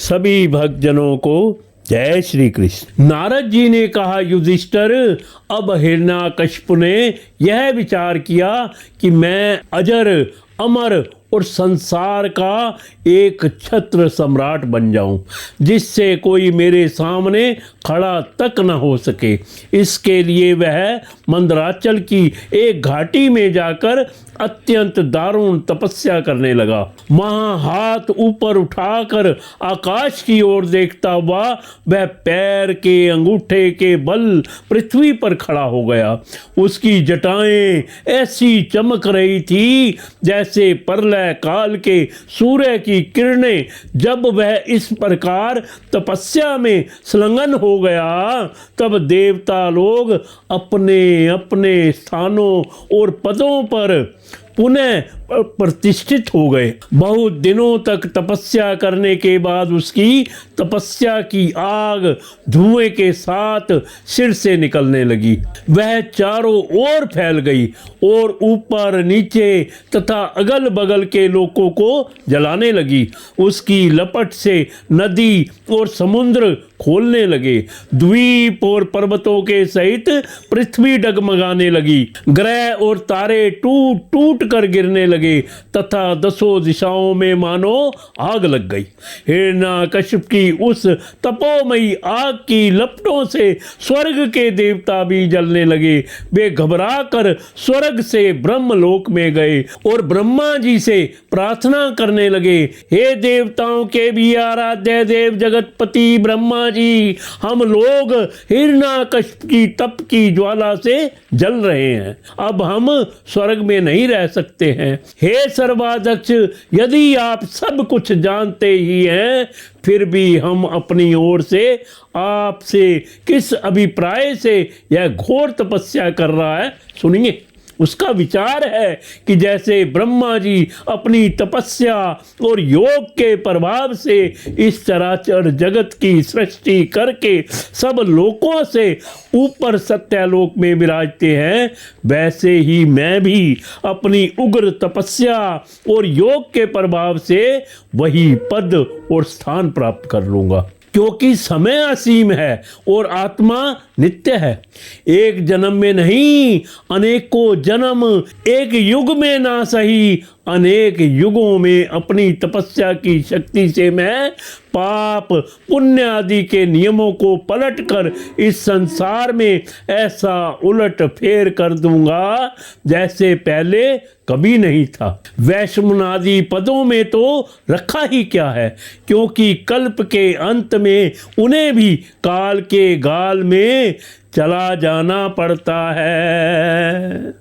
सभी भक्तजनों को जय श्री कृष्ण। नारद जी ने कहा, युधिष्ठिर, अब हिरण्यकशिपु ने यह विचार किया कि मैं अजर, अमर और संसार का एक छत्र सम्राट बन जाऊं, जिससे कोई मेरे सामने खड़ा तक न हो सके। इसके लिए वह मंदराचल की एक घाटी में जाकर अत्यंत दारुण तपस्या करने लगा। वहां हाथ ऊपर उठाकर आकाश की ओर देखता हुआ वह पैर के अंगूठे के बल पृथ्वी पर खड़ा हो गया। उसकी जटाएं ऐसी चमक रही थी जैसे प्रलय काल के सूर्य की किरणें। जब वह इस प्रकार तपस्या में संलग्न हो गया, तब देवता लोग अपने अपने स्थानों और पदों पर पुनः प्रतिष्ठित हो गए। बहुत दिनों तक तपस्या करने के बाद उसकी तपस्या की आग धुएं के साथ सिर से निकलने लगी। वह चारों ओर फैल गई और ऊपर नीचे तथा अगल बगल के लोगों को जलाने लगी। उसकी लपट से नदी और समुद्र खोलने लगे। द्वीप और पर्वतों के सहित पृथ्वी डगमगाने लगी। ग्रह और तारे टूट टूट कर गिरने लगे तथा दसों दिशाओं में मानो आग लग गई। हिरण्यकशिप की उस तपोमयी आग की लपटों से स्वर्ग के देवता भी जलने लगे। वे घबराकर स्वर्ग से ब्रह्मलोक में गए और ब्रह्मा जी से प्रार्थना करने लगे, हे देवताओं के भी आराध्य देव जगतपति ब्रह्मा जी, हम लोग हिरण्यकशिप की तप की ज्वाला से जल रहे हैं। अब हम स्वर्ग में नहीं रह सकते हैं। हे सर्वाध्यक्ष, यदि आप सब कुछ जानते ही हैं, फिर भी हम अपनी ओर से आपसे किस अभिप्राय से यह घोर तपस्या कर रहा है सुनिए। उसका विचार है कि जैसे ब्रह्मा जी अपनी तपस्या और योग के प्रभाव से इस चराचर जगत की सृष्टि करके सब लोकों से ऊपर सत्यलोक में विराजते हैं, वैसे ही मैं भी अपनी उग्र तपस्या और योग के प्रभाव से वही पद और स्थान प्राप्त कर लूँगा। क्योंकि समय असीम है और आत्मा नित्य है। एक जन्म में नहीं, अनेकों जन्म, एक युग में ना सही, अनेक युगों में अपनी तपस्या की शक्ति से मैं पाप पुण्य आदि के नियमों को पलटकर इस संसार में ऐसा उलट फेर कर दूंगा जैसे पहले कभी नहीं था। वैश्वानरादि पदों में तो रखा ही क्या है, क्योंकि कल्प के अंत में उन्हें भी काल के गाल में चला जाना पड़ता है।